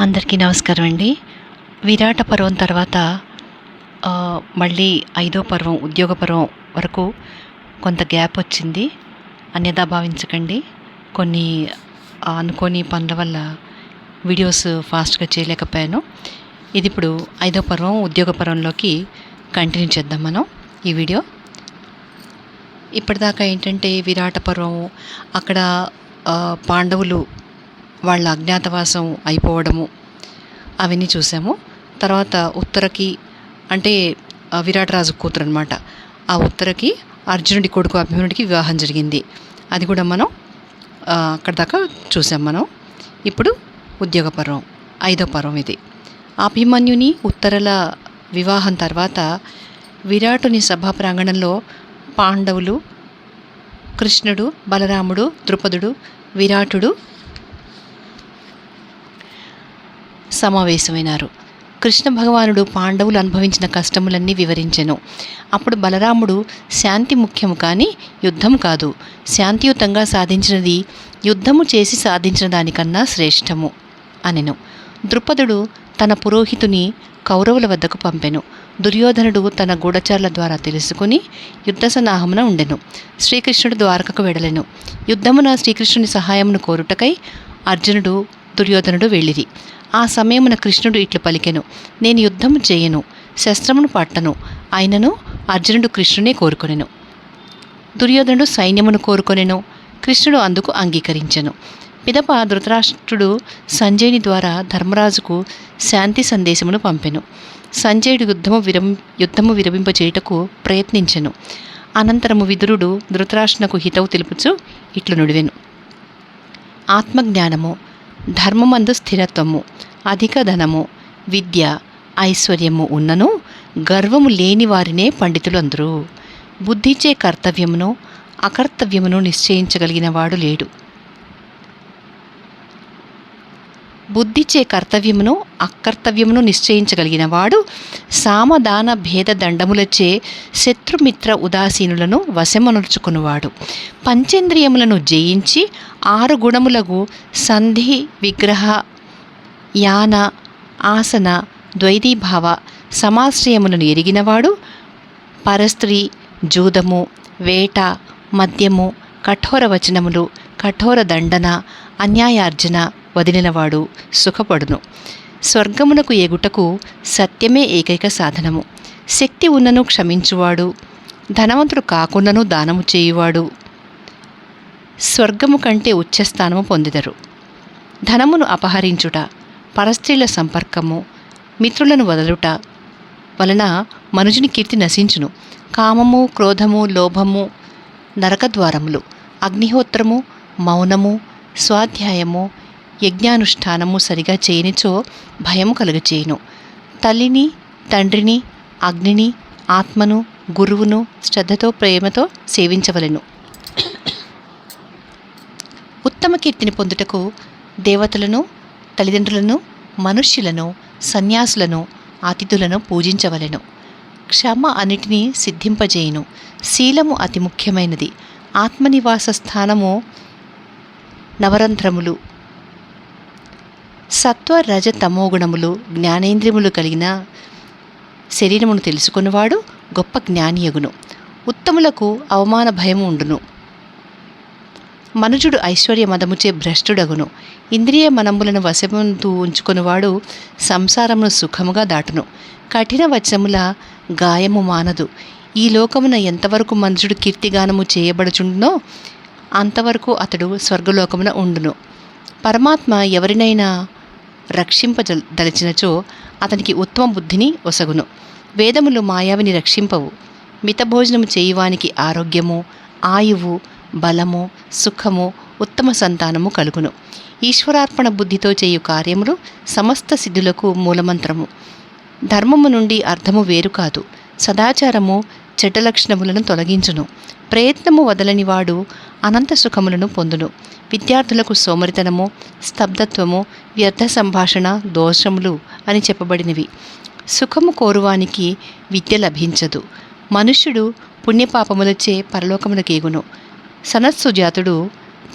అందరికీ నమస్కారం అండి. విరాట పర్వం తర్వాత మళ్ళీ ఐదో పర్వం ఉద్యోగ పర్వం వరకు కొంత గ్యాప్ వచ్చింది. అన్యథా భావించకండి. కొన్ని అనుకోని పనుల వల్ల వీడియోస్ ఫాస్ట్గా చేయలేకపోయాను. ఇది ఇప్పుడు ఐదో పర్వం ఉద్యోగ పర్వంలోకి కంటిన్యూ చేద్దాం మనం ఈ వీడియో. ఇప్పటిదాకా ఏంటంటే విరాట పర్వం అక్కడ పాండవులు వాళ్ళ అజ్ఞాతవాసం అయిపోవడము అవన్నీ చూసాము. తర్వాత ఉత్తరకి అంటే విరాటరాజు కూతురు అనమాట, ఆ ఉత్తరకి అర్జునుడి కొడుకు అభిమన్యుడికి వివాహం జరిగింది. అది కూడా మనం అక్కడ దాకా చూసాం మనం. ఇప్పుడు ఉద్యోగ పర్వం ఐదో పర్వం ఇది. అభిమన్యుని ఉత్తరల వివాహం తర్వాత విరాటుని సభా ప్రాంగణంలో పాండవులు, కృష్ణుడు, బలరాముడు, ద్రుపదుడు, విరాటుడు సమావేశమైనారు. కృష్ణ భగవానుడు పాండవులు అనుభవించిన కష్టములన్నీ వివరించెను. అప్పుడు బలరాముడు, శాంతి ముఖ్యము కానీ యుద్ధం కాదు. శాంతియుతంగా సాధించినది యుద్ధము చేసి సాధించిన దానికన్నా శ్రేష్టము అనెను. ద్రుపదుడు తన పురోహితుని కౌరవుల వద్దకు పంపెను. దుర్యోధనుడు తన గూఢచారుల ద్వారా తెలుసుకుని యుద్ధ సన్నాహమున ఉండెను. శ్రీకృష్ణుడు ద్వారకకు వెడలెను. యుద్ధమున శ్రీకృష్ణుని సహాయమును కోరుటకై అర్జునుడు, దుర్యోధనుడు వెళ్ళిరి. ఆ సమయమున కృష్ణుడు ఇట్లు పలికెను, నేను యుద్ధము చేయను, శస్త్రమును పట్టను. అయినను అర్జునుడు కృష్ణునే కోరుకొనెను. దుర్యోధనుడు సైన్యమును కోరుకొనెను. కృష్ణుడు అందుకు అంగీకరించెను. పిదప ధృతరాష్ట్రుడు సంజయుని ద్వారా ధర్మరాజుకు శాంతి సందేశమును పంపెను. సంజయుడు యుద్ధము విరమింపచేయుటకు ప్రయత్నించెను. అనంతరము విదురుడు ధృతరాష్ట్రునకు హితవు తెలుపుచు ఇట్లు నుడివెను. ఆత్మజ్ఞానము, ధర్మమందు స్థిరత్వము, అధిక ధనము, విద్య, ఐశ్వర్యము ఉన్నను గర్వము లేని వారినే పండితులు అందరూ. బుద్ధిచే కర్తవ్యమును అకర్తవ్యమును నిశ్చయించగలిగిన వాడు లేడు. బుద్ధిచే కర్తవ్యమును అకర్తవ్యమును నిశ్చయించగలిగిన వాడు సామదాన భేద దండములచే శత్రుమిత్ర ఉదాసీనులను వశమనుచుకునివాడు. పంచేంద్రియములను జయించి 6 గుణములకు సంధి, విగ్రహ, యాన, ఆసన, ద్వైతీభావ సమాశ్రయములను ఎరిగినవాడు. పరస్త్రీ, జూదము, వేట, మద్యము, కఠోర వచనములు, కఠోర దండన, అన్యాయార్జన వదిలినవాడు సుఖపడును. స్వర్గమునకు ఎగుటకు సత్యమే ఏకైక సాధనము. శక్తి ఉన్నను క్షమించువాడు, ధనవంతుడు కాకున్నను దానము చేయువాడు స్వర్గము కంటే ఉచ్చస్థానము పొందిదరు. ధనమును అపహరించుట, పరస్త్రీల సంపర్కము, మిత్రులను వదలుట వలన మనుజుని కీర్తి నశించును. కామము, క్రోధము, లోభము నరకద్వారములు. అగ్నిహోత్రము, మౌనము, స్వాధ్యాయము, యజ్ఞానుష్ఠానము సరిగా చేయనిచో భయము కలుగచేయును. తల్లిని, తండ్రిని, అగ్నిని, ఆత్మను, గురువును శ్రద్ధతో ప్రేమతో సేవించవలెను. ఉత్తమ కీర్తిని పొందుటకు దేవతలను, తల్లిదండ్రులను, మనుష్యులను, సన్యాసులను, అతిథులను పూజించవలెను. క్షమ అన్నిటినీ సిద్ధింపజేయును. శీలము అతి ముఖ్యమైనది. ఆత్మనివాస స్థానము నవరంధ్రములు. సత్వ రజ తమోగుణములు జ్ఞానేంద్రియములు కలిగిన శరీరమును తెలుసుకున్నవాడు గొప్ప జ్ఞానియగును. ఉత్తములకు అవమాన భయము ఉండును. మనుజుడు ఐశ్వర్య మదముచే భ్రష్టుడగును. ఇంద్రియ మనములను వశముందు ఉంచుకునివాడు సంసారమును సుఖముగా దాటును. కఠిన వచనముల గాయము మానదు. ఈ లోకమున ఎంతవరకు మనుషుడు కీర్తిగానము చేయబడుచుండునో అంతవరకు అతడు స్వర్గలోకమున ఉండును. పరమాత్మ ఎవరినైనా రక్షింపదలిచినచో అతనికి ఉత్తమ బుద్ధిని ఒసగును. వేదములు మాయావిని రక్షింపవు. మితభోజనము చేయువానికి ఆరోగ్యము, ఆయువు, బలము, సుఖము, ఉత్తమ సంతానము కలుగును. ఈశ్వరార్పణ బుద్ధితో చేయు కార్యములు సమస్త సిద్ధులకు మూలమంత్రము. ధర్మము నుండి అర్థము వేరు కాదు. సదాచారము చెడ్డ లక్షణములను తొలగించును. ప్రయత్నము వదలనివాడు అనంత సుఖములను పొందును. విద్యార్థులకు సోమరితనము, స్తబ్దత్వము, వ్యర్థ సంభాషణ దోషములు అని చెప్పబడినవి. సుఖము కోరువానికి విద్య లభించదు. మనుష్యుడు పుణ్యపాపములచే పరలోకమునకేగును. సనత్సుజాతుడు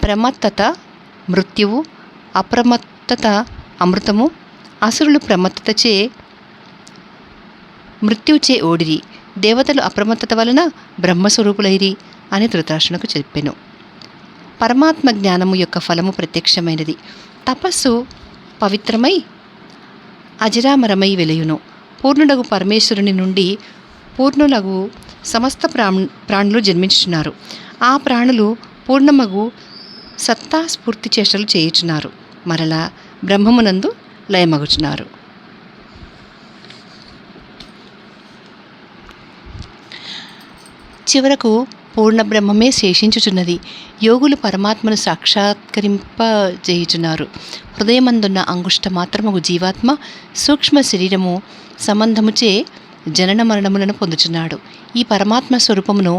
ప్రమత్తత మృత్యువు, అప్రమత్తత అమృతము అసురులు ప్రమత్తతచే మృత్యుచే ఓడిరి, దేవతలు అప్రమత్తత వలన బ్రహ్మస్వరూపులైరి అని ధృతరాష్ట్రునకు చెప్పెను. పరమాత్మ జ్ఞానము యొక్క ఫలము ప్రత్యక్షమైనది. తపస్సు పవిత్రమై అజరామరమై వెలయును. పూర్ణుడగు పరమేశ్వరుని నుండి పూర్ణులగు సమస్త ప్రాణులు జన్మించుచున్నారు. ఆ ప్రాణులు పూర్ణమగు సత్తా స్ఫూర్తి చేష్టలు చేయుచున్నారు. మరలా బ్రహ్మమునందు లయమగుచున్నారు. చివరకు పూర్ణ బ్రహ్మమే శేషించుచున్నది. యోగులు పరమాత్మను సాక్షాత్కరింపజేయుచున్నారు. హృదయమందున్న అంగుష్ట మాత్రమగు జీవాత్మ సూక్ష్మ శరీరము సంబంధముచే జనన మరణములను పొందుచున్నాడు. ఈ పరమాత్మ స్వరూపమును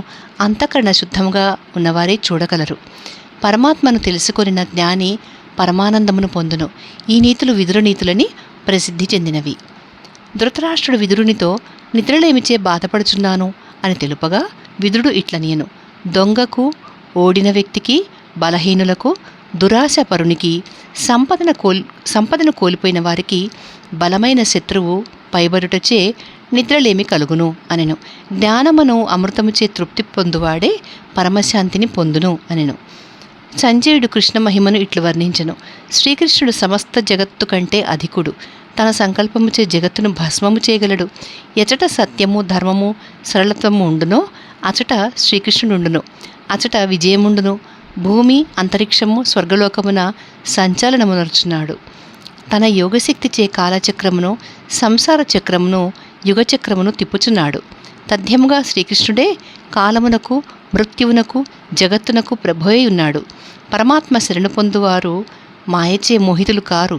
అంతఃకరణ శుద్ధముగా ఉన్నవారే చూడగలరు. పరమాత్మను తెలుసుకొనిన జ్ఞాని పరమానందమును పొందును. ఈ నీతులు విదుర నీతులని ప్రసిద్ధి చెందినవి. ధృతరాష్ట్రుడు విదురునితో నిద్రలేమిచే బాధపడుచున్నాను అని తెలుపగా విదురుడు ఇట్లనియను: దొంగకు, ఓడిన వ్యక్తికి, బలహీనులకు, దురాశపరునికి, సంపదను కోల్పోయిన వారికి బలమైన శత్రువు పైబడుటచే నిద్రలేమి కలుగును అనెను. జ్ఞానమును అమృతముచే తృప్తి పొందువాడే పరమశాంతిని పొందును అనెను. సంజయుడు కృష్ణ మహిమను ఇట్లు వర్ణించెను: శ్రీకృష్ణుడు సమస్త జగత్తు కంటే అధికుడు. తన సంకల్పముచే జగత్తును భస్మము చేయగలడు. ఎచట సత్యము, ధర్మము, సరళత్వము ఉండునో అచట శ్రీకృష్ణుడుండును. అచట విజయముండును. భూమి, అంతరిక్షము, స్వర్గలోకమున సంచాలనము నడుచున్నాడు. తన యోగశక్తిచే కాలచక్రమును, సంసార చక్రమును, యుగచక్రమును తిప్పుచున్నాడు. తథ్యముగా శ్రీకృష్ణుడే కాలమునకు, మృత్యువునకు, జగత్తునకు ప్రభువై ఉన్నాడు. పరమాత్మ శరణు పొందువారు మాయచే మోహితులు కారు.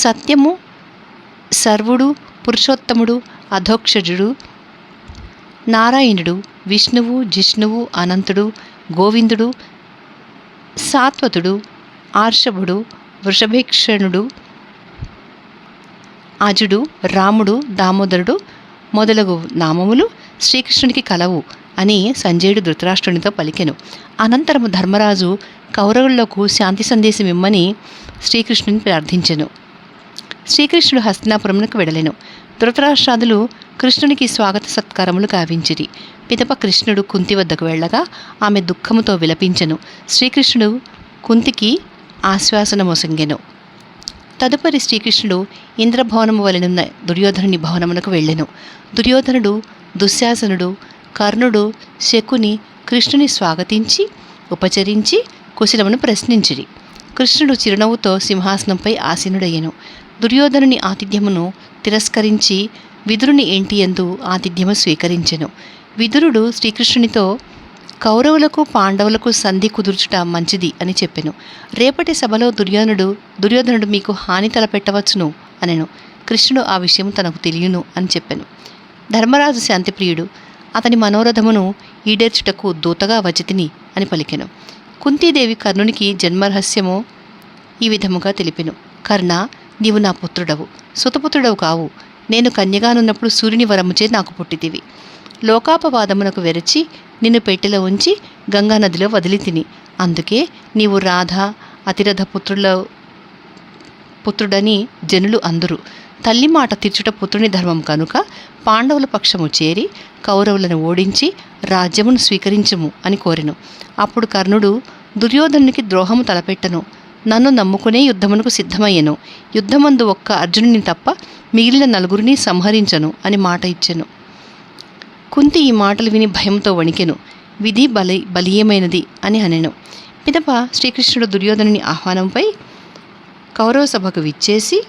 సత్యము, సర్వుడు, పురుషోత్తముడు, అధోక్షజుడు, నారాయణుడు, విష్ణువు, జిష్ణువు, అనంతుడు, గోవిందుడు, సాత్వతుడు, ఆర్షభుడు, వృషభేక్షణుడు, అజుడు, రాముడు, దామోదరుడు మొదలగు నామములు శ్రీకృష్ణునికి కలవు అని సంజయుడు ధృతరాష్ట్రునితో పలికెను. అనంతరము ధర్మరాజు కౌరవులకు శాంతి సందేశం ఇమ్మని శ్రీకృష్ణుని ప్రార్థించెను. శ్రీకృష్ణుడు హస్తినాపురమునకు వెడలెను. ధృతరాష్ట్రాదులు కృష్ణునికి స్వాగత సత్కారములు గావించిరి. పిదప కృష్ణుడు కుంతి వద్దకు వెళ్ళగా ఆమె దుఃఖముతో విలపించెను. శ్రీకృష్ణుడు కుంతికి ఆశ్వాసనమొసంగెను. తదుపరి శ్రీకృష్ణుడు ఇంద్రభవనము వలెనున్న దుర్యోధనుని భవనమునకు వెళ్ళెను. దుర్యోధనుడు, దుశ్శాసనుడు, కర్ణుడు, శకుని కృష్ణుని స్వాగతించి ఉపచరించి కుశలమును ప్రశ్నించిరి. కృష్ణుడు చిరునవ్వుతో సింహాసనంపై ఆసీనుడయ్యెను. దుర్యోధనుని ఆతిథ్యమును తిరస్కరించి విదురుని ఇంటియందు ఆతిథ్యము స్వీకరించెను. విదురుడు శ్రీకృష్ణునితో కౌరవులకు, పాండవులకు సంధి కుదుర్చుట మంచిది అని చెప్పెను. రేపటి సభలో దుర్యోధనుడు మీకు హాని తలపెట్టవచ్చును అనెను. కృష్ణుడు ఆ విషయం తనకు తెలియను అని చెప్పెను. ధర్మరాజు శాంతిప్రియుడు. అతని మనోరథమును ఈడేర్చుటకు దూతగా వచ్చితిని అని పలికెను. కుంతీదేవి కర్ణునికి జన్మరహస్యము ఈ విధముగా తెలిపెను: కర్ణ, నీవు నా పుత్రుడవు, సుతపుత్రుడవు కావు. నేను కన్యగానున్నప్పుడు సూర్యుని వరముచే నాకు పుట్టితివి. లోకాపవాదమునకు వెరచి నిన్ను పెట్టెలో ఉంచి గంగానదిలో వదిలి తిని. అందుకే నీవు రాధ అతిరథ పుత్రుడని జనులు అందురు. తల్లి మాట తీర్చుట పుత్రుని ధర్మం కనుక పాండవుల పక్షము చేరి కౌరవులను ఓడించి రాజ్యమును స్వీకరించుము అని కోరెను. అప్పుడు కర్ణుడు దుర్యోధనునికి ద్రోహము తలపెట్టను. నన్ను నమ్ముకునే యుద్ధమునకు సిద్ధమయ్యెను. యుద్ధమందు ఒక్క అర్జునుని తప్ప మిగిలిన నలుగురిని సంహరించను అని మాట ఇచ్చెను. కుంతి ఈ మాటలు విని భయంతో వణికెను. విధి బలీయమైనది అని అనెను. పిదప శ్రీకృష్ణుడు దుర్యోధనుని ఆహ్వానంపై కౌరవ సభకు విచ్చేసి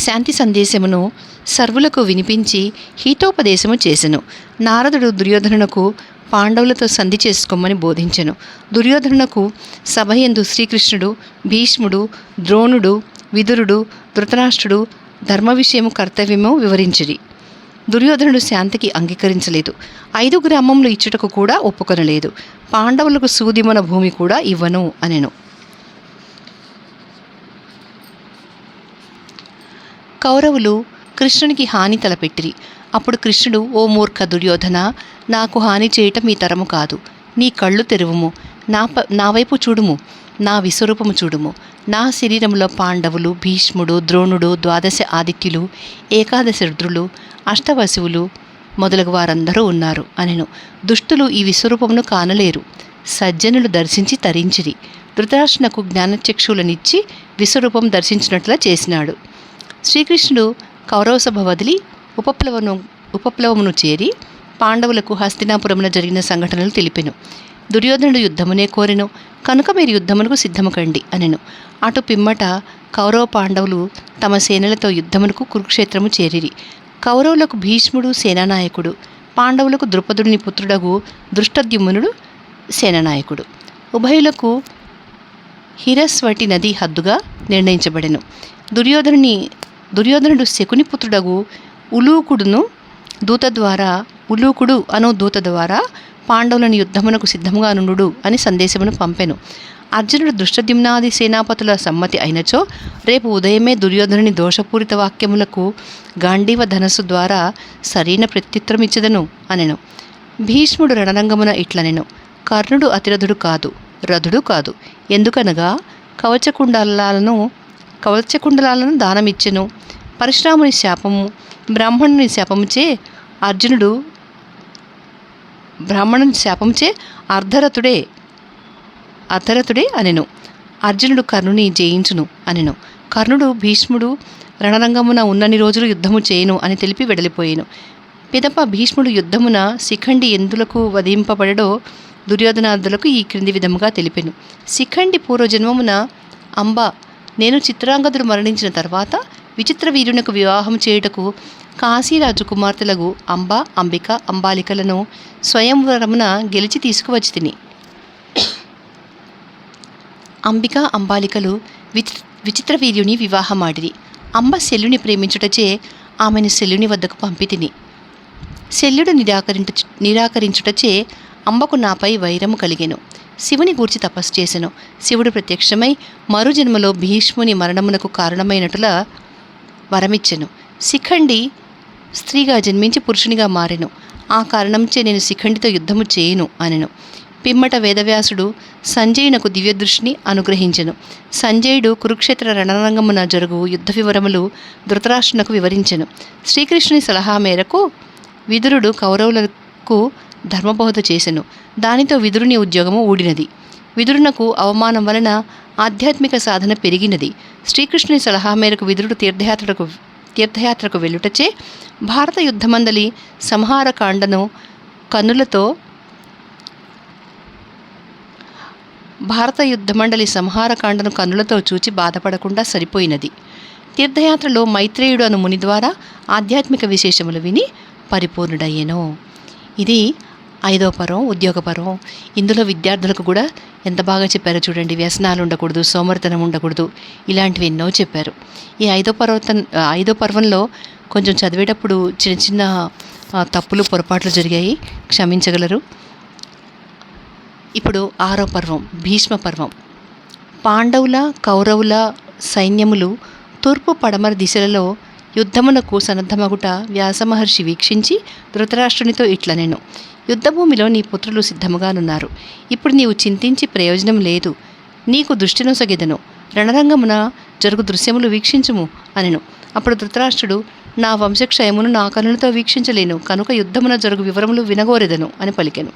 శాంతి సందేశమును సర్వులకు వినిపించి హితోపదేశము చేసెను. నారదుడు దుర్యోధనునకు పాండవులతో సంధి చేసుకోమని బోధించెను. దుర్యోధనునకు సభయందు శ్రీకృష్ణుడు, భీష్ముడు, ద్రోణుడు, విదురుడు, ధృతరాష్ట్రుడు ధర్మ విషయము, కర్తవ్యము వివరించిరి. దుర్యోధనుడు శాంతికి అంగీకరించలేదు. 5 గ్రామములు ఇచ్చుటకు కూడా ఒప్పుకొనలేదు. పాండవులకు సూదిమన భూమి కూడా ఇవ్వను అనెను. కౌరవులు కృష్ణునికి హాని తలపెట్టిరి. అప్పుడు కృష్ణుడు: ఓ మూర్ఖ దుర్యోధన, నాకు హాని చేయటం ఈ తరము కాదు. నీ కళ్ళు తెరువుము, నా వైపు చూడుము, నా విశ్వరూపము చూడుము. నా శరీరంలో పాండవులు, భీష్ముడు, ద్రోణుడు, ద్వాదశ ఆదిత్యులు, ఏకాదశ రుద్రులు, అష్టవసువులు మొదలగు వారందరూ ఉన్నారు అనెను. దుష్టులు ఈ విశ్వరూపమును కానలేరు. సజ్జనులు దర్శించి తరించిరి. ధృతరాష్ట్రునకు జ్ఞానచక్షులనిచ్చి విశ్వరూపం దర్శించినట్లా చేసినాడు. శ్రీకృష్ణుడు కౌరవసభ వదిలి ఉపప్లవమును చేరి పాండవులకు హస్తినాపురమున జరిగిన సంఘటనలు తెలిపెను. దుర్యోధనుడు యుద్ధమునే కోరెను కనుక మీరు యుద్ధమునకు సిద్ధము కండి అనెను. అటు పిమ్మట కౌరవ పాండవులు తమ సేనలతో యుద్ధమునకు కురుక్షేత్రము చేరిరి. కౌరవులకు భీష్ముడు సేనానాయకుడు, పాండవులకు ద్రుపదుని పుత్రుడగు దృష్టద్యుమ్నుడు సేనానాయకుడు. ఉభయులకు హిరస్వటి నది హద్దుగా నిర్ణయించబడెను. దుర్యోధనుడు శకుని పుత్రుడగు ఉలూకుడు అను దూత ద్వారా పాండవులను యుద్ధమునకు సిద్ధముగా నుండు అని సందేశమును పంపెను. అర్జునుడు దృష్టద్యుమ్నాది సేనాపతుల సమ్మతి అయినచో రేపు ఉదయమే దుర్యోధనుని దోషపూరిత వాక్యములకు గాంధీవ ధనస్సు ద్వారా సరైన ప్రత్యుత్తరమిచ్చదను అనెను. భీష్ముడు రణరంగమున ఇట్లనెను. కర్ణుడు అతిరథుడు కాదు, రథుడు కాదు. ఎందుకనగా కవచకుండలాలను దానమిచ్చెను. పరశురాముని శాపము, బ్రాహ్మణుని శాపముచే అర్ధరథుడే అనెను. అర్జునుడు కర్ణుని జయించును అనెను. కర్ణుడు భీష్ముడు రణరంగమున ఉన్నన్ని రోజులు యుద్ధము చేయను అని తెలిపి వెడలిపోయాను. పిదప భీష్ముడు యుద్ధమున శిఖండి ఎందులకు వధింపబడడో దుర్యోధనాదులకు ఈ క్రింది విధముగా తెలిపెను. శిఖండి పూర్వజన్మమున అంబ, నేను చిత్రాంగదుడు మరణించిన తర్వాత విచిత్ర వీరునకు వివాహం చేయుటకు కాశీరాజు కుమార్తెలగు అంబ, అంబిక, అంబాలికలను స్వయంవరమున గెలిచి తీసుకువచ్చి తిని. అంబిక, అంబాలికలు విచిత్ర వీర్యుని వివాహమాడిరి. అంబ శల్యుని ప్రేమించుటచే ఆమెను శల్యుని వద్దకు పంపితిని. శల్యుడు నిరాకరించుటచే అంబకు నాపై వైరము కలిగెను. శివుని గూర్చి తపస్సు చేసెను. శివుడు ప్రత్యక్షమై మరు జన్మలో భీష్ముని మరణమునకు కారణమైనట్ల వరమిచ్చెను. శిఖండి స్త్రీగా జన్మించి పురుషునిగా మారెను. ఆ కారణంచే నేను శిఖండితో యుద్ధము చేయను అనెను. పిమ్మట వేదవ్యాసుడు సంజయునకు దివ్యదృష్టిని అనుగ్రహించెను. సంజయుడు కురుక్షేత్ర రణరంగమున జరుగు యుద్ధ వివరములు ధృతరాష్ట్రునకు వివరించెను. శ్రీకృష్ణుని సలహా మేరకు విదురుడు కౌరవులకు ధర్మబోధ చేసెను. దానితో విదురుని ఉద్యోగము ఊడినది. విదురునకు అవమానం వలన ఆధ్యాత్మిక సాధన పెరిగినది. శ్రీకృష్ణుని సలహా మేరకు విదురుడు తీర్థయాత్రకు వెళ్ళుటచే భారత యుద్ధమందలి సంహారకాండను కన్నులతో చూచి బాధపడకుండా సరిపోయినది. తీర్థయాత్రలో మైత్రేయుడు అను ముని ద్వారా ఆధ్యాత్మిక విశేషములు విని పరిపూర్ణుడయ్యెను. ఇది 5వ పర్వం, ఉద్యోగ పర్వం. ఇందులో విద్యార్థులకు కూడా ఎంత బాగా చెప్పారో చూడండి. వ్యసనాలు ఉండకూడదు, సోమరితనం ఉండకూడదు, ఇలాంటివి ఎన్నో చెప్పారు. ఈ 5వ పర్వంలో కొంచెం చదివేటప్పుడు చిన్న చిన్న తప్పులు, పొరపాట్లు జరిగాయి, క్షమించగలరు. ఇప్పుడు 6వ పర్వం, భీష్మ పర్వం. పాండవుల, కౌరవుల సైన్యములు తూర్పు పడమర దిశలలో యుద్ధమునకు సన్నద్ధమగుట వ్యాసమహర్షి వీక్షించి ధృతరాష్ట్రునితో ఇట్లనెను. యుద్ధభూమిలో నీ పుత్రులు సిద్ధముగానున్నారు. ఇప్పుడు నీవు చింతించి ప్రయోజనం లేదు. నీకు దృష్టినొసగెదను. రణరంగమున జరుగు దృశ్యములు వీక్షించుము అనెను. అప్పుడు ధృతరాష్ట్రుడు, నా వంశక్షయమును నా కనులతో వీక్షించలేను కనుక యుద్ధమున జరుగు వివరములు వినగోరెదను అని పలికెను.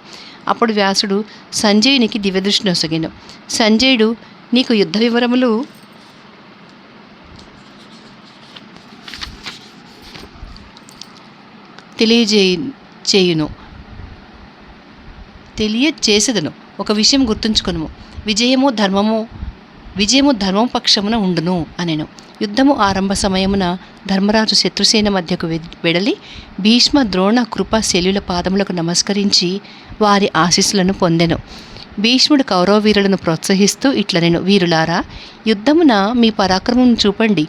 అప్పుడు వ్యాసుడు సంజయునికి దివ్యదృష్టి నొసగెను. సంజయుడు, నీకు యుద్ధ వివరములు తెలియచేసేదను. ఒక విషయం గుర్తుంచుకొనుము, విజయము ధర్మం పక్షమున ఉండును అనెను. యుద్ధము ఆరంభ సమయమున ధర్మరాజు శత్రుసేన మధ్యకు వెడలి భీష్మ, ద్రోణ, కృప, శల్యుల పాదములకు నమస్కరించి వారి ఆశీస్సులను పొందెను. భీష్ముడు కౌరవ వీరులను ప్రోత్సహిస్తూ ఇట్లనెను. వీరులారా, యుద్ధమున మీ పరాక్రమం చూపండి,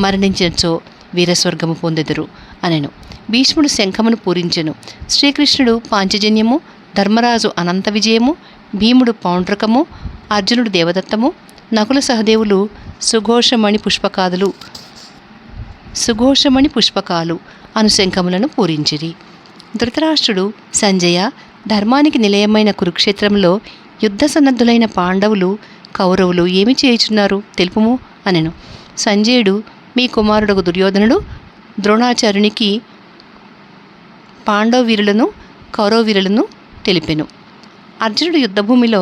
మరణించినచో వీరస్వర్గము పొందెదరు అనెను. భీష్ముడు శంఖమును పూరించెను. శ్రీకృష్ణుడు పాంచజన్యము, ధర్మరాజు అనంత విజయము, భీముడు పౌండ్రకము, అర్జునుడు దేవదత్తము, నకుల సహదేవులు సుఘోషమణి పుష్పకాలు అను శంఖములను పూరించిరి. ధృతరాష్ట్రుడు, సంజయ, ధర్మానికి నిలయమైన కురుక్షేత్రంలో యుద్ధ సన్నద్ధులైన పాండవులు కౌరవులు ఏమి చేయుచున్నారు తెలుపుము అనెను. సంజయుడు, మీ కుమారుడగు దుర్యోధనుడు ద్రోణాచార్యునికి పాండవ వీరులను కౌరవ వీరులను తెలిపెను. అర్జునుడు యుద్ధభూమిలో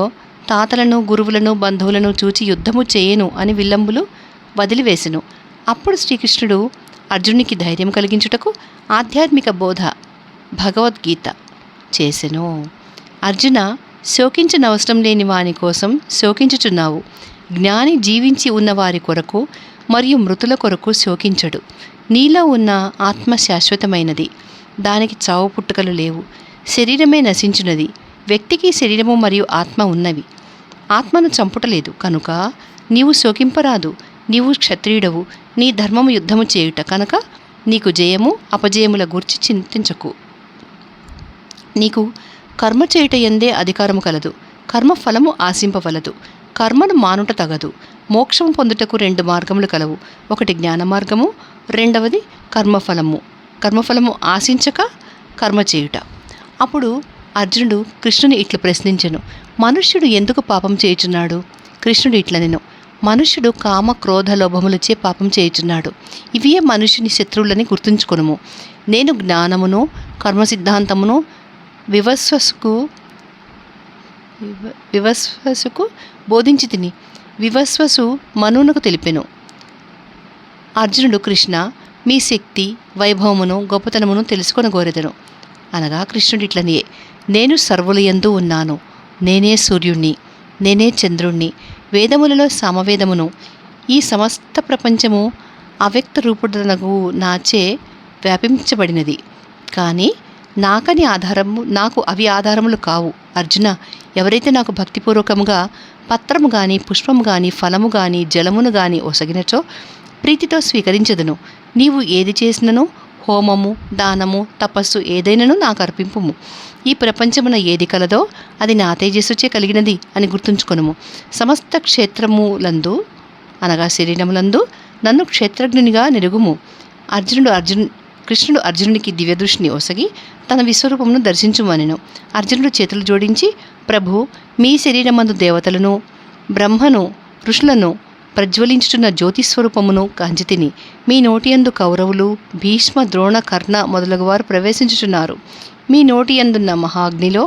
తాతలను గురువులను బంధువులను చూచి యుద్ధము చేయను అని విల్లంబులు వదిలివేసెను. అప్పుడు శ్రీకృష్ణుడు అర్జునునికి ధైర్యం కలిగించుటకు ఆధ్యాత్మిక బోధ భగవద్గీత చేసెను. అర్జున, శోకించనవసరం లేని వాని కోసం శోకించుచున్నావు. జ్ఞాని జీవించి ఉన్నవారి కొరకు మరియు మృతుల కొరకు శోకించడు. నీలో ఉన్న ఆత్మ శాశ్వతమైనది, దానికి చావు పుట్టుకలు లేవు. శరీరమే నశించున్నది. వ్యక్తికి శరీరము మరియు ఆత్మ ఉన్నవి. ఆత్మను చంపుటలేదు కనుక నీవు శోకింపరాదు. నీవు క్షత్రియుడవు, నీ ధర్మము యుద్ధము చేయుట కనుక నీకు జయము అపజయముల గూర్చి చింతించకు. నీకు కర్మ చేయుట ఎందే అధికారము కలదు. కర్మఫలము ఆశింపవలదు. కర్మను మానుట తగదు. మోక్షము పొందుటకు 2 మార్గములు కలవు. ఒకటి జ్ఞాన మార్గము, రెండవది కర్మఫలము. కర్మఫలము ఆశించక కర్మ చేయుట. అప్పుడు అర్జునుడు కృష్ణుని ఇట్లు ప్రశ్నించెను. మనుష్యుడు ఎందుకు పాపం చేయుచున్నాడు? కృష్ణుడు ఇట్లనెను. మనుష్యుడు కామ క్రోధ లోభములచే పాపం చేయుచున్నాడు. ఇవియే మనుష్యుని శత్రువులని గుర్తుంచుకొనుము. నేను జ్ఞానమును కర్మ సిద్ధాంతమును వివస్వసుకు బోధించి తిని వివస్వసు మనునకు తెలిపెను. అర్జునుడు, కృష్ణ, మీ శక్తి వైభవమును గొప్పతనమును తెలుసుకొనగోరెదను. అనగా కృష్ణుడు ఇట్లనియే, నేను సర్వులయందు ఉన్నాను. నేనే సూర్యుణ్ణి, నేనే చంద్రుణ్ణి. వేదములలో సామవేదమును, ఈ సమస్త ప్రపంచము అవ్యక్త రూపుడనగు నాచే వ్యాపించబడినది. కానీ నాకు అవి ఆధారములు కావు. అర్జున, ఎవరైతే నాకు భక్తిపూర్వకముగా పత్రము గాని పుష్పము గాని ఫలము గాని జలమును గాని ఒసగినచో ప్రీతితో స్వీకరించదును. నీవు ఏది చేసినను హోమము దానము తపస్సు ఏదైనాను నాకు అర్పింపుము. ఈ ప్రపంచమున ఏది కలదో అది నా తేజస్సుచే కలిగినది అని గుర్తుంచుకొనుము. సమస్త క్షేత్రములందు అనగా శరీరములందు నన్ను క్షేత్రజ్ఞునిగా నిరుగుము. కృష్ణుడు అర్జునునికి దివ్యదృష్టిని ఒసగి తన విశ్వరూపమును దర్శించుమనెను. అర్జునుడు చేతులు జోడించి, ప్రభు, మీ శరీరమందు దేవతలను బ్రహ్మను ఋషులను ప్రజ్వలించుచున్న జ్యోతిస్వరూపమును కాంచితిని. మీ నోటియందు కౌరవులు భీష్మ ద్రోణ కర్ణ మొదలగువారు ప్రవేశించుచున్నారు. మీ నోటియందున్న మహాగ్నిలో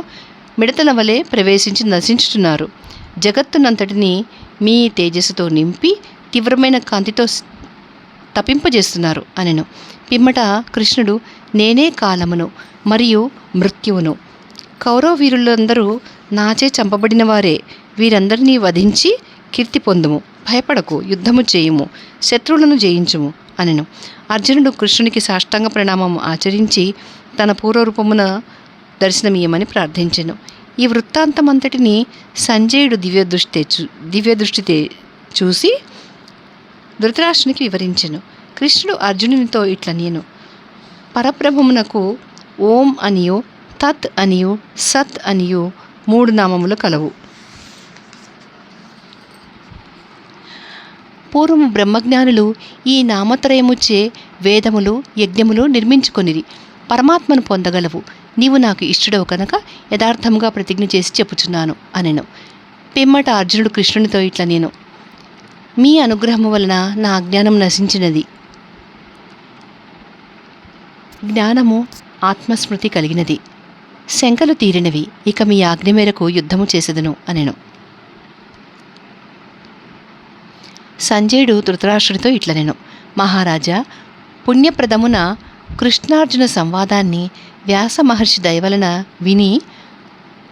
మిడతల వలె ప్రవేశించి నశించుచున్నారు. జగత్తునంతటిని మీ తేజస్సుతో నింపి తీవ్రమైన కాంతితో తపింపజేస్తున్నారు అనెను. పిమ్మట కృష్ణుడు, నేనే కాలమును మరియు మృత్యువును. కౌరవ వీరులందరూ నాచే చంపబడిన వారే. వీరందరినీ వధించి కీర్తి పొందుము. భయపడకు, యుద్ధము చేయుము, శత్రువులను జయించుము అనెను. అర్జునుడు కృష్ణునికి సాష్టాంగ ప్రణామం ఆచరించి తన పూర్వరూపమున దర్శనమీయమని ప్రార్థించెను. ఈ వృత్తాంతమంతటిని సంజయుడు దివ్యదృష్టితే చూసి ధృతరాష్ట్రునికి వివరించెను. కృష్ణుడు అర్జునునితో ఇట్లనియెను. పరబ్రహ్మమునకు ఓం అనియు తత్ అనియు సత్ అనియు 3 నామములు కలవు. పూర్వము బ్రహ్మజ్ఞానులు ఈ నామత్రయముచే వేదములు యజ్ఞములు నిర్మించుకొనిరి. పరమాత్మను పొందగలవు. నీవు నాకు ఇష్టడవు కనుక యథార్థముగా ప్రతిజ్ఞ చేసి చెప్పుచున్నాను అనెను. పిమ్మట అర్జునుడు కృష్ణునితో ఇట్లనియెను. మీ అనుగ్రహము వలన నా అజ్ఞానం నశించినది. జ్ఞానము ఆత్మస్మృతి కలిగినది. శంకలు తీరినవి. ఇక మీ ఆజ్ఞ మేరకు యుద్ధము చేసేదను అనెను. సంజయుడు ధృతరాష్ట్రుడితో ఇట్లనెను. మహారాజా, పుణ్యప్రదమున కృష్ణార్జున సంవాదాన్ని వ్యాస మహర్షి దయవలన విని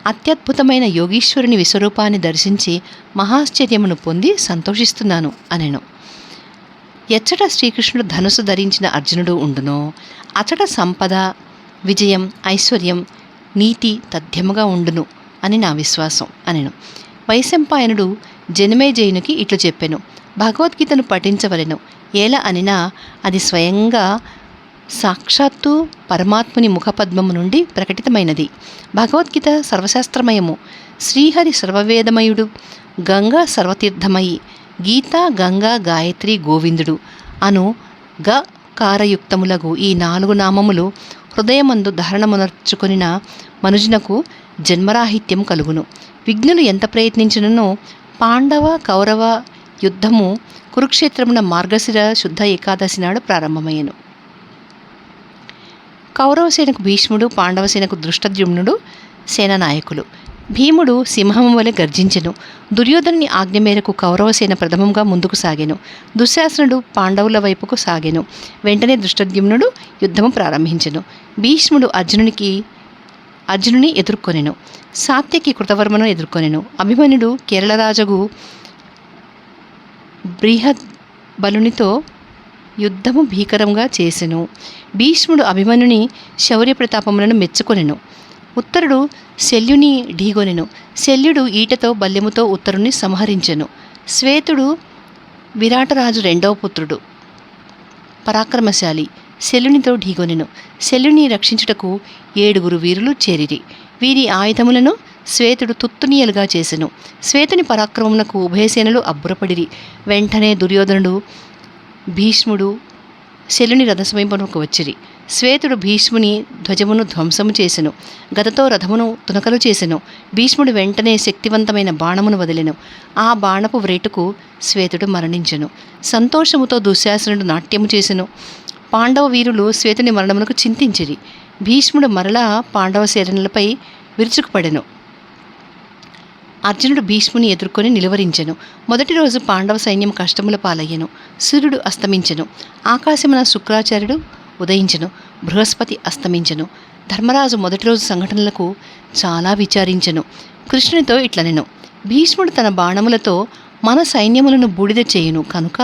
అత్యద్భుతమైన యోగీశ్వరుని విశ్వరూపాన్ని దర్శించి మహాశ్చర్యమును పొంది సంతోషిస్తున్నాను అనెను. ఎచ్చట శ్రీకృష్ణుడు ధనుసు ధరించిన అర్జునుడు ఉండునో అచట సంపద, విజయం, ఐశ్వర్యం, నీతి తథ్యముగా ఉండును అని నా విశ్వాసం అనెను. వైశంపాయనుడు జనమేజయునికి ఇట్లు చెప్పెను. భగవద్గీతను పఠించవలెను. ఏల అనినా అది స్వయంగా సాక్షాత్తు పరమాత్ముని ముఖపద్మము నుండి ప్రకటితమైనది. భగవద్గీత సర్వశాస్త్రమయము. శ్రీహరి సర్వవేదమయుడు. గంగా సర్వతీర్థమయి. గీత, గంగా, గాయత్రి, గోవిందుడు అను కారయుక్తములగు ఈ 4 నామములు హృదయమందు ధారణమునర్చుకొనిన మనుజునకు జన్మరాహిత్యం కలుగును. విఘ్నులు ఎంత ప్రయత్నించిననో పాండవ కౌరవ యుద్ధము కురుక్షేత్రమున మార్గశిర శుద్ధ ఏకాదశి నాడు ప్రారంభమయ్యను. కౌరవసేనకు భీష్ముడు, పాండవసేనకు దృష్టద్యుమ్నుడు సేనానాయకులు. భీముడు సింహము వలె గర్జించెను. దుర్యోధనుని ఆజ్ఞ మేరకు కౌరవసేన ప్రథమంగా ముందుకు సాగెను. దుశ్శాసనుడు పాండవుల వైపుకు సాగెను. వెంటనే దృష్టద్యుమ్నుడు యుద్ధము ప్రారంభించెను. భీష్ముడు అర్జునుని ఎదుర్కొనెను. సాత్యకి కృతవర్మను ఎదుర్కొనెను. అభిమన్యుడు కేరళరాజగు బృహద్బలునితో యుద్ధము భీకరంగా చేసెను. భీష్ముడు అభిమన్యుని శౌర్య ప్రతాపములను మెచ్చుకొనెను. ఉత్తరుడు శల్యుని ఢీగొనెను. శల్యుడు ఈటతో బల్యముతో ఉత్తరుని సంహరించెను. శ్వేతుడు విరాటరాజు రెండవ పుత్రుడు, పరాక్రమశాలి, శల్యునితో ఢీగొనెను. శల్యుని రక్షించుటకు 7 వీరులు చేరిరి. వీరి ఆయుధములను శ్వేతుడు తుత్తునియలుగా చేసెను. శ్వేతుని పరాక్రమమునకు ఉభయసేనలు అబ్బురపడిరి. వెంటనే దుర్యోధనుడు, భీష్ముడు శల్యుని రథసమీపమునకు వచ్చిరి. శ్వేతుడు భీష్ముని ధ్వజమును ధ్వంసము చేసెను. గదతో రథమును తునకలు చేసెను. భీష్ముడు వెంటనే శక్తివంతమైన బాణమును వదిలెను. ఆ బాణపు వ్రేటుకు శ్వేతుడు మరణించెను. సంతోషముతో దుశ్శాసనుడు నాట్యము చేసెను. పాండవ వీరులు శ్వేతుని మరణమునకు చింతించిరి. భీష్ముడు మరలా పాండవ సేనలపై విరుచుకుపడెను. అర్జునుడు భీష్ముని ఎదుర్కొని నిలువరించెను. మొదటి రోజు పాండవ సైన్యం కష్టముల పాలయ్యెను. సూర్యుడు అస్తమించెను. ఆకాశమున శుక్రాచార్యుడు ఉదయించెను. బృహస్పతి అస్తమించెను. ధర్మరాజు మొదటి రోజు సంఘటనలకు చాలా విచారించెను. కృష్ణునితో ఇట్లనెను: భీష్ముడు తన బాణములతో మన సైన్యములను బూడిద చేయును కనుక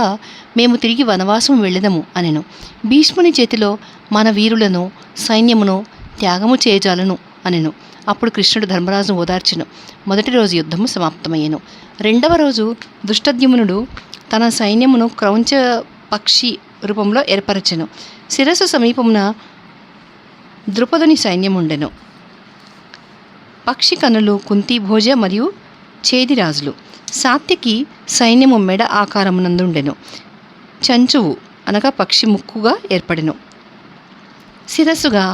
మేము తిరిగి వనవాసం వెళ్ళదము అనెను. భీష్ముని చేతిలో మన వీరులను సైన్యమును త్యాగము చేయజాలను అనెను. అప్పుడు కృష్ణుడు ధర్మరాజును ఓదార్చెను. మొదటి రోజు యుద్ధము సమాప్తమయ్యెను. రెండవ రోజు దృష్టద్యుమ్నుడు తన సైన్యమును క్రౌంచ పక్షి రూపంలో ఏర్పరచెను. శిరస్సు సమీపమున ద్రుపదుని సైన్యముండెను. పక్షి కనులు కుంతిభోజ మరియు చేదిరాజులు. సాత్యకి సైన్యము మెడ ఆకారమునందుండెను. చంచువు అనగా పక్షి ముక్కుగా ఏర్పడెను. శిరస్సుగా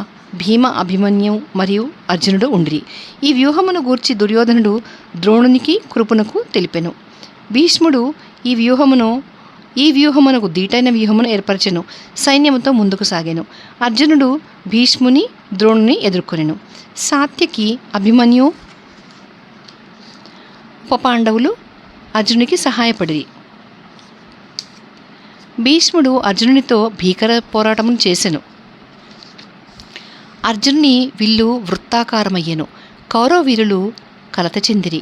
భీమ, అభిమన్యు మరియు అర్జునుడు ఉండిరి. ఈ వ్యూహమును గూర్చి దుర్యోధనుడు ద్రోణునికి, కృపునకు తెలిపెను. భీష్ముడు ఈ వ్యూహమునకు దీటైన వ్యూహమును ఏర్పరచెను. సైన్యముతో ముందుకు సాగెను. అర్జునుడు భీష్ముని, ద్రోణుని ఎదుర్కొనెను. సాత్యకి, అభిమన్యు, ఉపపాండవులు అర్జునునికి సహాయపడిరి. భీష్ముడు అర్జునునితో భీకర పోరాటమును చేసెను. అర్జునుని విల్లు వృత్తాకారమయ్యెను. కౌరవ వీరులు కలత చెందిరి.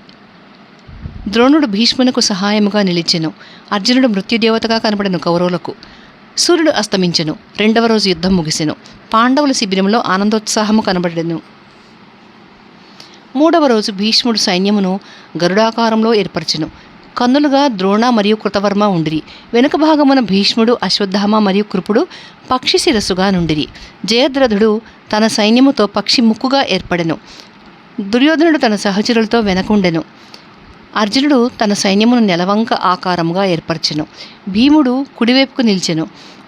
ద్రోణుడు భీష్మునకు సహాయముగా నిలిచెను. అర్జునుడు మృత్యుదేవతగా కనబడెను కౌరవులకు. సూర్యుడు అస్తమించెను. రెండవ రోజు యుద్ధం ముగిసెను. పాండవుల శిబిరంలో ఆనందోత్సాహము కనబడెను. మూడవ రోజు భీష్ముడు సైన్యమును గరుడాకారంలో ఏర్పరచెను. కన్నులుగా ద్రోణ మరియు కృతవర్మ ఉండిరి. వెనుక భాగమున భీష్ముడు, అశ్వత్థామ మరియు కృపుడు పక్షి శిరస్సుగా నుండిరి. జయద్రథుడు తన సైన్యముతో పక్షి ముక్కుగా ఏర్పడెను. దుర్యోధనుడు తన సహచరులతో వెనకుండెను. అర్జునుడు తన సైన్యమును నెలవంక ఆకారముగా ఏర్పరచెను. భీముడు కుడివైపుకు నిలిచెను.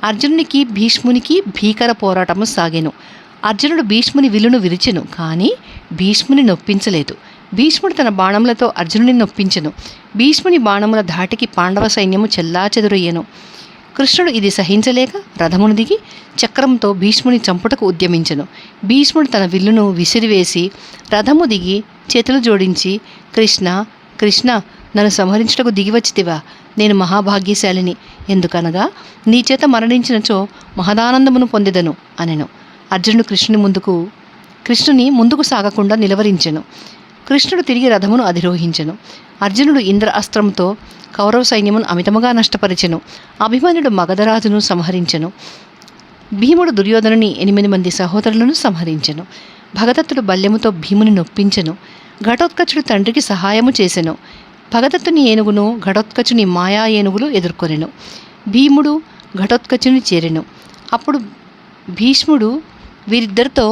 అర్జునునికి భీష్మునికి భీకర పోరాటము సాగెను. అర్జునుడు భీష్ముని విల్లును విరిచెను, కానీ భీష్ముని నొప్పించలేదు. భీష్ముడు తన బాణములతో అర్జునుని నొప్పించెను. భీష్ముని బాణముల ధాటికి పాండవ సైన్యము చెల్లాచెదురయ్యెను. కృష్ణుడు ఇది సహించలేక రథమును దిగి చక్రంతో భీష్ముని చంపుటకు ఉద్యమించెను. భీష్ముడు తన విల్లును విసిరివేసి రథము దిగి చేతులు జోడించి, కృష్ణ కృష్ణ, నన్ను సంహరించుటకు దిగివచ్చితివా? నేను మహాభాగ్యశాలిని. ఎందుకనగా నీ చేత మరణించినచో మహదానందమును పొందెదను అనెను. అర్జునుడు కృష్ణుని ముందుకు సాగకుండా నిలవరించెను. కృష్ణుడు తిరిగి రథమును అధిరోహించెను. అర్జునుడు ఇంద్ర అస్త్రముతో కౌరవ సైన్యమును అమితముగా నష్టపరిచెను. అభిమన్యుడు మగధరాజును సంహరించెను. భీముడు దుర్యోధనుని 8 మంది సహోదరులను సంహరించెను. భగదత్తుడు బల్యముతో భీముని నొప్పించెను. ఘటోత్కచుడు తండ్రికి సహాయము చేసెను. భగదత్తుని ఏనుగును ఘటోత్కచుని మాయా ఏనుగులు ఎదుర్కొనెను. భీముడు ఘటోత్కచుని చేరెను. అప్పుడు భీష్ముడు వీరిద్దరితో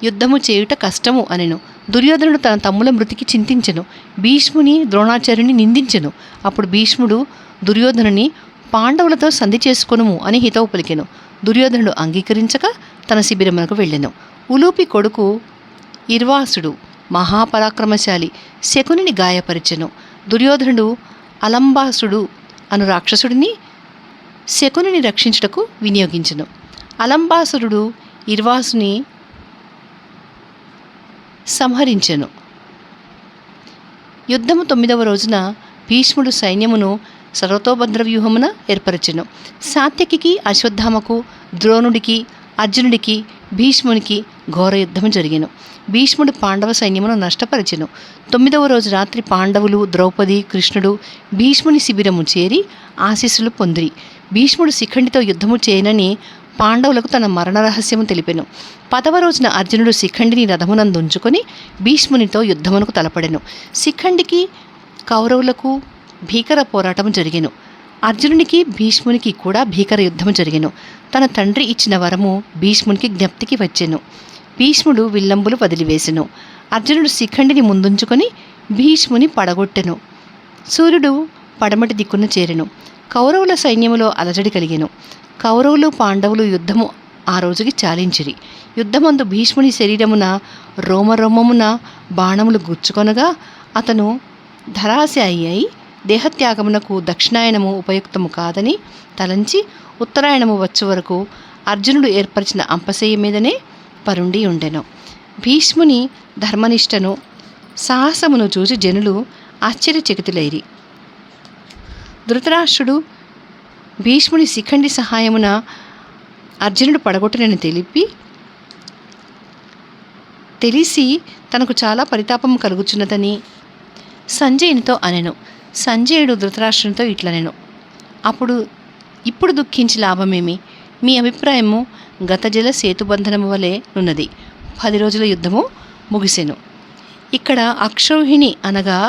యుద్ధము చేయుట కష్టము అనెను. దుర్యోధనుడు తన తమ్ముల మృతికి చింతించెను. భీష్ముని, ద్రోణాచార్యుని నిందించెను. అప్పుడు భీష్ముడు దుర్యోధనుని పాండవులతో సంధి చేసుకొనుము అని హితవు పలికెను. దుర్యోధనుడు అంగీకరించక తన శిబిరమునకు వెళ్ళెను. ఉలూపి కొడుకు ఇర్వాసుడు మహాపరాక్రమశాలి శకునిని గాయపరిచెను. దుర్యోధనుడు అలంబాసుడు అను రాక్షసుడిని శకునిని రక్షించుటకు వినియోగించెను. అలంబాసురుడు ఇర్వాసుని సంహరించెను. యుద్ధము 9వ రోజున భీష్ముడు సైన్యమును సర్వతోభద్ర వ్యూహమున ఏర్పరచెను. సాత్యకికి, అశ్వత్థామకు, ద్రోణుడికి, అర్జునుడికి, భీష్మునికి ఘోర యుద్ధము జరిగెను. భీష్ముడు పాండవ సైన్యమును నష్టపరిచెను. 9వ రోజు రాత్రి పాండవులు, ద్రౌపది, కృష్ణుడు భీష్ముని శిబిరము చేరి ఆశీస్సులు పొందిరి. భీష్ముడు శిఖండితో యుద్ధము చేయనని పాండవులకు తన మరణ రహస్యము తెలిపెను. 10వ రోజున అర్జునుడు శిఖండిని రథమునందుంచుకొని భీష్మునితో యుద్ధమునకు తలపడెను. శిఖండికి కౌరవులకు భీకర పోరాటము జరిగెను. అర్జునునికి భీష్మునికి కూడా భీకర యుద్ధము జరిగెను. తన తండ్రి ఇచ్చిన వరము భీష్మునికి జ్ఞప్తికి వచ్చెను. భీష్ముడు విల్లంబులు వదిలివేసెను. అర్జునుడు శిఖండిని ముందుంచుకొని భీష్ముని పడగొట్టెను. సూర్యుడు పడమటి దిక్కున చేరెను. కౌరవుల సైన్యములో అలజడి కలిగెను. కౌరవులు, పాండవులు యుద్ధము ఆ రోజుకి చాలించిరి. యుద్ధమందు భీష్ముని శరీరమున రోమరోమమున బాణములు గుచ్చుకొనగా అతను ధరాశాయి అయి దేహత్యాగమునకు దక్షిణాయనము ఉపయుక్తము కాదని తలంచి ఉత్తరాయణము వచ్చే వరకు అర్జునుడు ఏర్పరిచిన అంపశయ్య మీదనే పరుండి ఉండెను. భీష్ముని ధర్మనిష్టను సాహసమును చూసి జనులు ఆశ్చర్యచకితులైరి. ధృతరాష్ట్రుడు భీష్ముని శిఖండి సహాయమున అర్జునుడు పడగొట్టనని తెలిసి తనకు చాలా పరితాపము కలుగుచున్నదని సంజయునితో అనెను. సంజయుడు ధృతరాష్ట్రునితో ఇట్లనెను, ఇప్పుడు దుఃఖించి లాభమేమి? మీ అభిప్రాయము గత జల సేతుబంధనము వలె ఉన్నది. 10 రోజుల యుద్ధము ముగిసెను. ఇక్కడ అక్షౌహిణి అనగా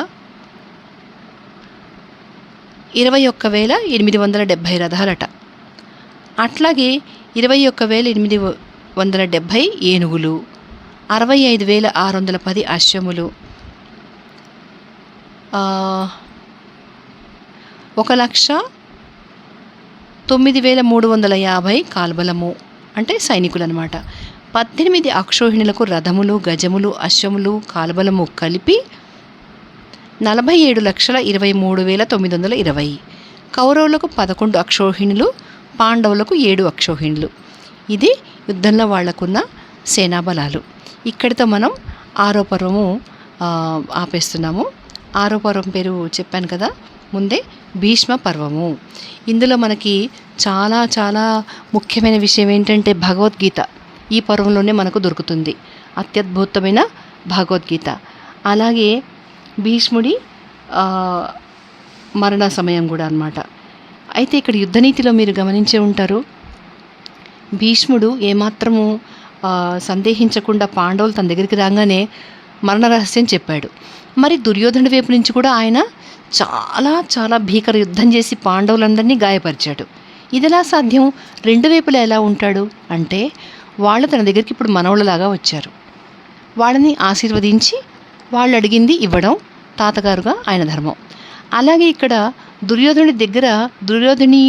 21,870 రథాలట. అట్లాగే 21,870 ఏనుగులు, 65,610 అశ్వములు, 1,09,350 కాల్బలము అంటే సైనికులు అన్నమాట. 18 అక్షోహిణులకు రథములు, గజములు, అశ్వములు, కాల్బలము కలిపి 47,23,920. కౌరవులకు 11 అక్షోహిణులు, పాండవులకు 7 అక్షోహిణులు. ఇది యుద్ధంలో వాళ్లకున్న సేనాబలాలు. ఇక్కడితో మనం 6వ పర్వము ఆపేస్తున్నాము. 6వ పర్వం పేరు చెప్పాను కదా ముందే, భీష్మ పర్వము. ఇందులో మనకి చాలా చాలా ముఖ్యమైన విషయం ఏంటంటే భగవద్గీత ఈ పర్వంలోనే మనకు దొరుకుతుంది. అత్యద్భుతమైన భగవద్గీత. అలాగే భీష్ముడి మరణ సమయం కూడా అన్నమాట. అయితే ఇక్కడ యుద్ధనీతిలో మీరు గమనించే ఉంటారు, భీష్ముడు ఏమాత్రము సందేహించకుండా పాండవులు తన దగ్గరికి రాగానే మరణ రహస్యం చెప్పాడు. మరి దుర్యోధనుడి వైపు నుంచి కూడా ఆయన చాలా చాలా భీకర యుద్ధం చేసి పాండవులందరినీ గాయపరిచాడు. ఇది ఎలా సాధ్యం? 2 వైపులా ఎలా ఉంటాడు అంటే, వాళ్ళు తన దగ్గరికి ఇప్పుడు మనవళ్ళలాగా వచ్చారు. వాళ్ళని ఆశీర్వదించి వాళ్ళు అడిగింది ఇవ్వడం తాతగారుగా ఆయన ధర్మం. అలాగే ఇక్కడ దుర్యోధని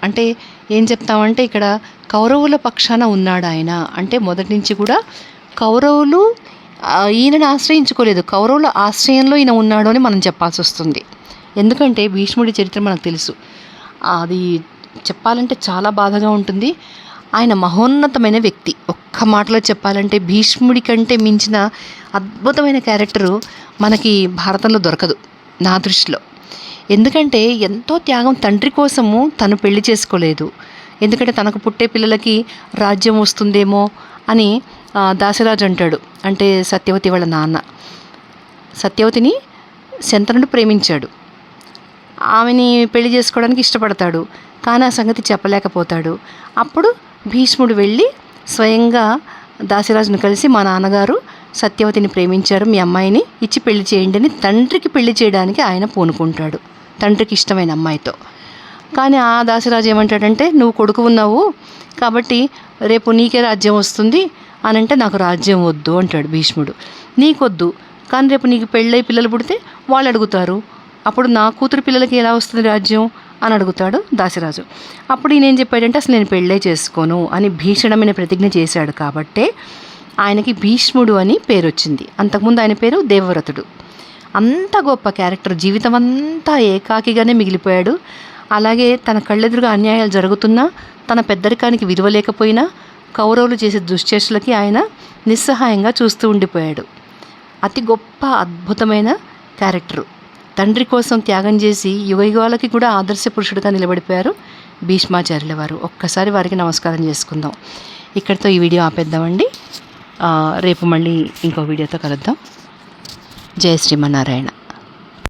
అంటే ఏం చెప్తామంటే, ఇక్కడ కౌరవుల పక్షాన ఉన్నాడు ఆయన. అంటే మొదటి నుంచి కూడా కౌరవులు ఈయనని ఆశ్రయించుకోలేదు, కౌరవుల ఆశ్రయంలో ఈయన ఉన్నాడు అని మనం చెప్పాల్సి వస్తుంది. ఎందుకంటే భీష్ముడి చరిత్ర మనకు తెలుసు. అది చెప్పాలంటే చాలా బాధగా ఉంటుంది. ఆయన మహోన్నతమైన వ్యక్తి. ఒక్క మాటలో చెప్పాలంటే భీష్ముడి కంటే మించిన అద్భుతమైన క్యారెక్టరు మనకి భారతంలో దొరకదు నా దృష్టిలో. ఎందుకంటే ఎంతో త్యాగం. తండ్రి కోసము తను పెళ్లి చేసుకోలేదు. ఎందుకంటే తనకు పుట్టే పిల్లలకి రాజ్యం వస్తుందేమో అని దాశరాజు అంటాడు. అంటే సత్యవతి వాళ్ళ నాన్న. సత్యవతిని శంతనుడు ప్రేమించాడు. ఆమెని పెళ్లి చేసుకోవడానికి ఇష్టపడతాడు, కానీ ఆ సంగతి చెప్పలేకపోతాడు. అప్పుడు భీష్ముడు వెళ్ళి స్వయంగా దాశరాజును కలిసి, మా నాన్నగారు సత్యవతిని ప్రేమించారు, మీ అమ్మాయిని ఇచ్చి పెళ్లి చేయండి అని తండ్రికి పెళ్లి చేయడానికి ఆయన పూనుకుంటాడు, తండ్రికి ఇష్టమైన అమ్మాయితో. కానీ ఆ దాశరాజు ఏమంటాడంటే, నువ్వు కొడుకు ఉన్నావు కాబట్టి రేపు నీకే రాజ్యం వస్తుంది అని అంటే, నాకు రాజ్యం వద్దు అంటాడు భీష్ముడు. నీకొద్దు, కానీ రేపు నీకు పెళ్ళై పిల్లలు పుడితే వాళ్ళు అడుగుతారు, అప్పుడు నా కూతురు పిల్లలకి ఎలా వస్తుంది రాజ్యం అని అడుగుతాడు దాశరాజు. అప్పుడు ఈయన ఏం చెప్పాడంటే, అసలు నేను పెళ్ళే చేసుకోను అని భీషణమైన ప్రతిజ్ఞ చేశాడు. కాబట్టే ఆయనకి భీష్ముడు అని పేరు వచ్చింది. అంతకుముందు ఆయన పేరు దేవవ్రతుడు. అంత గొప్ప క్యారెక్టర్, జీవితం అంతా ఏకాకిగానే మిగిలిపోయాడు. అలాగే తన కళ్ళెదురుగా అన్యాయాలు జరుగుతున్నా, తన పెద్దరికానికి విలువ లేకపోయినా, కౌరవులు చేసే దుశ్చేష్టలకి ఆయన నిస్సహాయంగా చూస్తూ ఉండిపోయాడు. అతి గొప్ప అద్భుతమైన క్యారెక్టరు. తండ్రి కోసం త్యాగం చేసి యుగయుగాలకి కూడా ఆదర్శ పురుషుడిగా నిలబడిపోయారు భీష్మాచార్యుల వారు. ఒక్కసారి వారికి నమస్కారం చేసుకుందాం. ఇక్కడితో ఈ వీడియో ఆపేద్దామండి. రేపు మళ్ళీ ఇంకో వీడియోతో కలుద్దాం. జయ శ్రీమన్నారాయణ.